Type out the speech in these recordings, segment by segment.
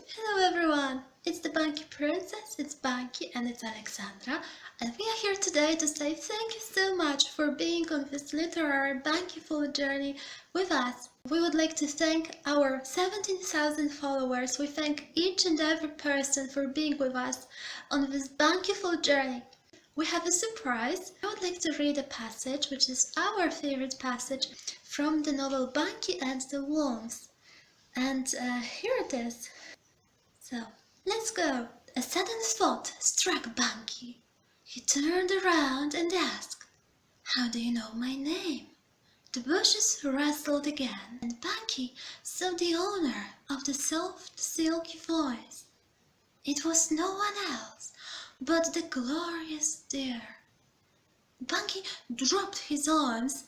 Hello everyone, it's the Bunky Princess, it's Bunky and it's Aleksandra, and we are here today to say thank you so much for being on this literary bunkyful journey with us. We would like to thank our 17,000 followers. We thank each and every person for being with us on this bunkyful journey. We have a surprise. I would like to read a passage, which is our favorite passage from the novel Bunky and the Walms. And here it is. So, let's go. A sudden thought struck Bunky. He turned around and asked, "How do you know my name?" The bushes rustled again, and Bunky saw the owner of the soft, silky voice. It was no one else but the glorious deer. Bunky dropped his arms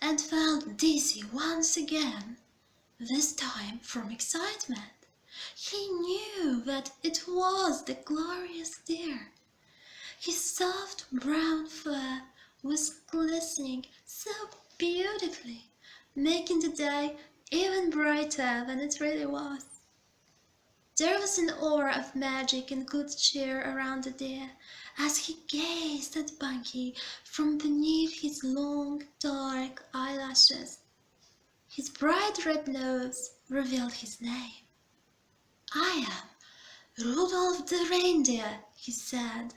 and felt dizzy once again, this time from excitement. He knew that it was the glorious deer. His soft brown fur was glistening so beautifully, making the day even brighter than it really was. There was an aura of magic and good cheer around the deer as he gazed at Bunky from beneath his long, dark eyelashes. His bright red nose revealed his name. "I am Rudolph the reindeer," he said.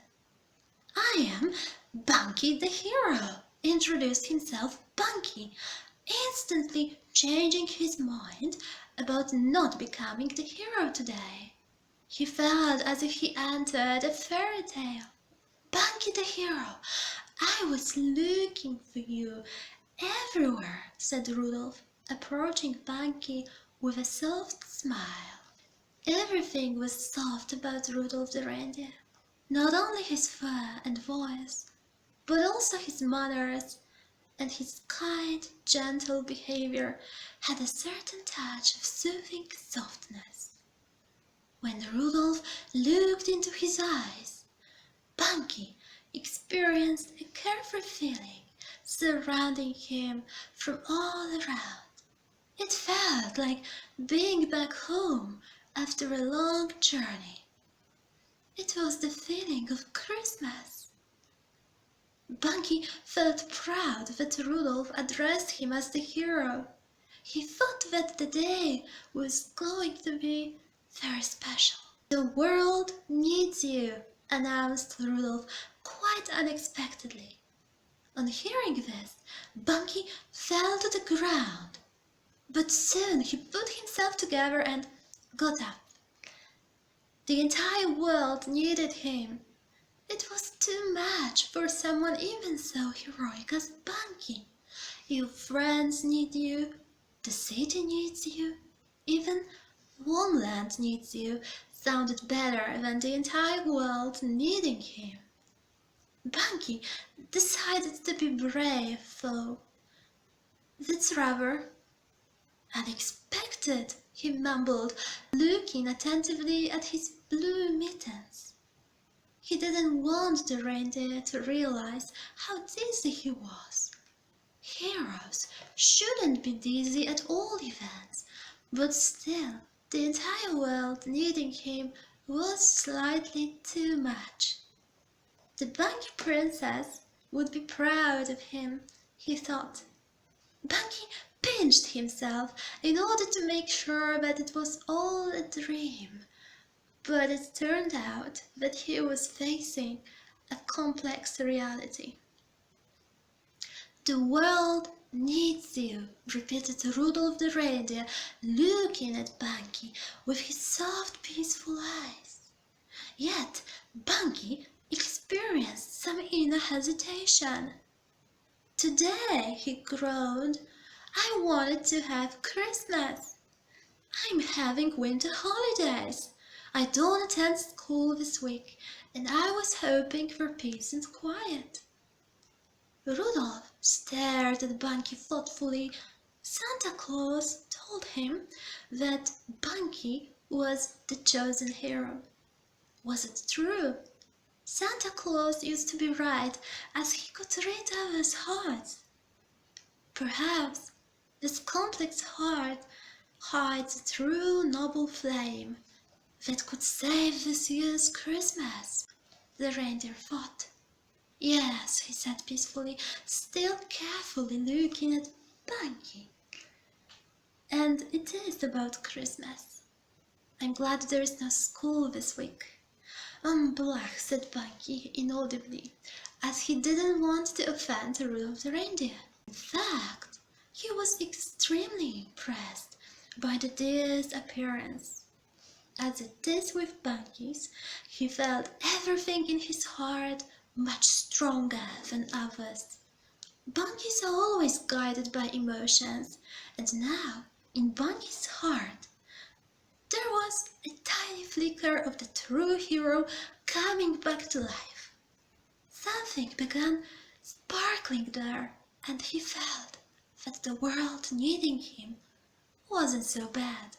"I am Bunky the hero," introduced himself Bunky, instantly changing his mind about not becoming the hero today. He felt as if he entered a fairy tale. "Bunky the hero, I was looking for you everywhere," said Rudolph, approaching Bunky with a soft smile. Everything was soft about Rudolph the reindeer. Not only his fur and voice, but also his manners and his kind, gentle behavior had a certain touch of soothing softness. When Rudolph looked into his eyes, Bunky experienced a carefree feeling surrounding him from all around. It felt like being back home after a long journey. It was the feeling of Christmas. Bunky felt proud that Rudolph addressed him as the hero. He thought that the day was going to be very special. "The world needs you," announced Rudolph quite unexpectedly. On hearing this, Bunky fell to the ground, but soon he put himself together and got up. The entire world needed him. It was too much for someone even so heroic as Bunky. Your friends need you, the city needs you, even Homeland needs you sounded better than the entire world needing him. Bunky decided to be brave, though. "That's rather unexpected," he mumbled, looking attentively at his blue mittens. He didn't want the reindeer to realize how dizzy he was. Heroes shouldn't be dizzy at all events, but still, the entire world needing him was slightly too much. The Bunky Princess would be proud of him, he thought. Bunky pinched himself in order to make sure that it was all a dream, but it turned out that he was facing a complex reality. "The world needs you," repeated Rudolph the reindeer, looking at Bunky with his soft, peaceful eyes. Yet Bunky experienced some inner hesitation. "Today," he groaned, "I wanted to have Christmas. I'm having winter holidays. I don't attend school this week, and I was hoping for peace and quiet." Rudolph stared at Bunky thoughtfully. Santa Claus told him that Bunky was the chosen hero. Was it true? Santa Claus used to be right, as he could read others' hearts. Perhaps this complex heart hides a true noble flame, that could save this year's Christmas? The reindeer thought. Yes, he said peacefully, still carefully looking at Bunky. And it is about Christmas. I'm glad there is no school this week. Blech, said Bunky inaudibly, as he didn't want to offend Rudolph the reindeer. In fact, he was extremely impressed by the deer's appearance. As it is with Bunky's, he felt everything in his heart much stronger than others. Bunky's are always guided by emotions, and now, in Bunky's heart, there was a tiny flicker of the true hero coming back to life. Something began sparkling there, and he felt that the world needing him wasn't so bad.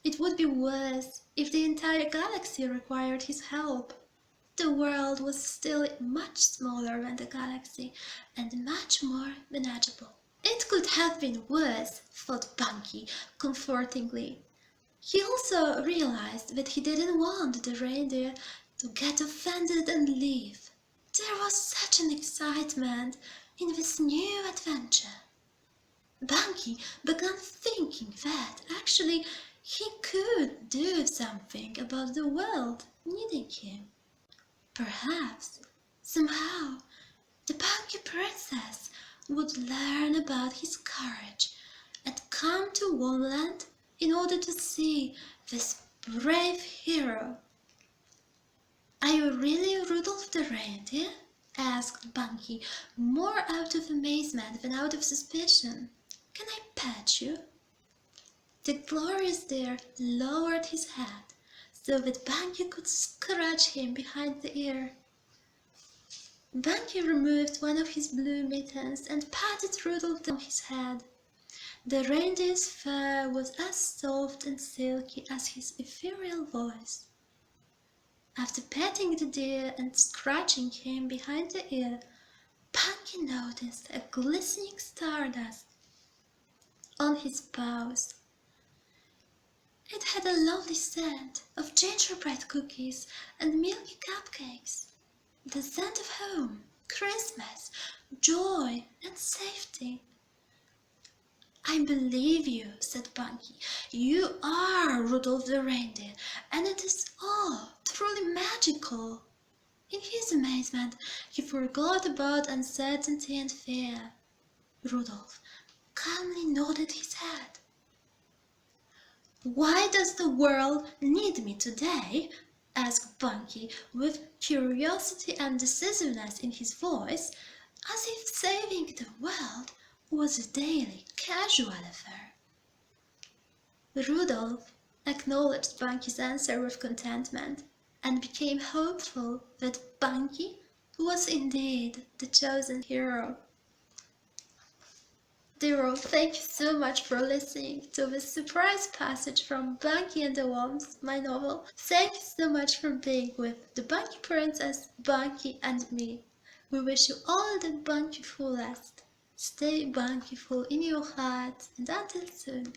It would be worse if the entire galaxy required his help. The world was still much smaller than the galaxy and much more manageable. It could have been worse, thought Bunky comfortingly. He also realized that he didn't want the reindeer to get offended and leave. There was such an excitement in this new adventure. Bunky began thinking that actually he could do something about the world needing him. Perhaps, somehow, the Bunky Princess would learn about his courage and come to Walmland in order to see this brave hero. Are you really Rudolph the reindeer? Asked Bunky, more out of amazement than out of suspicion. Can I pet you? The glorious deer lowered his head so that Bunky could scratch him behind the ear. Bunky removed one of his blue mittens and patted Rudolph on his head. The reindeer's fur was as soft and silky as his ethereal voice. After petting the deer and scratching him behind the ear, Bunky noticed a glistening stardust on his paws. It had a lovely scent of gingerbread cookies and milky cupcakes. The scent of home, Christmas, joy and safety. I believe you, said Bunky. You are Rudolph the reindeer, and it is all truly magical. In his amazement, he forgot about uncertainty and fear. Rudolph calmly nodded his head. Why does the world need me today? Asked Bunky with curiosity and decisiveness in his voice, as if saving the world was a daily, casual affair. Rudolph acknowledged Bunky's answer with contentment and became hopeful that Bunky was indeed the chosen hero. Dear, thank you so much for listening to this surprise passage from Bunky and the Walms, my novel. Thank you so much for being with the Bunky Princess, Bunky and me. We wish you all the bunkyfulest. Stay bunkyful in your heart, and until soon.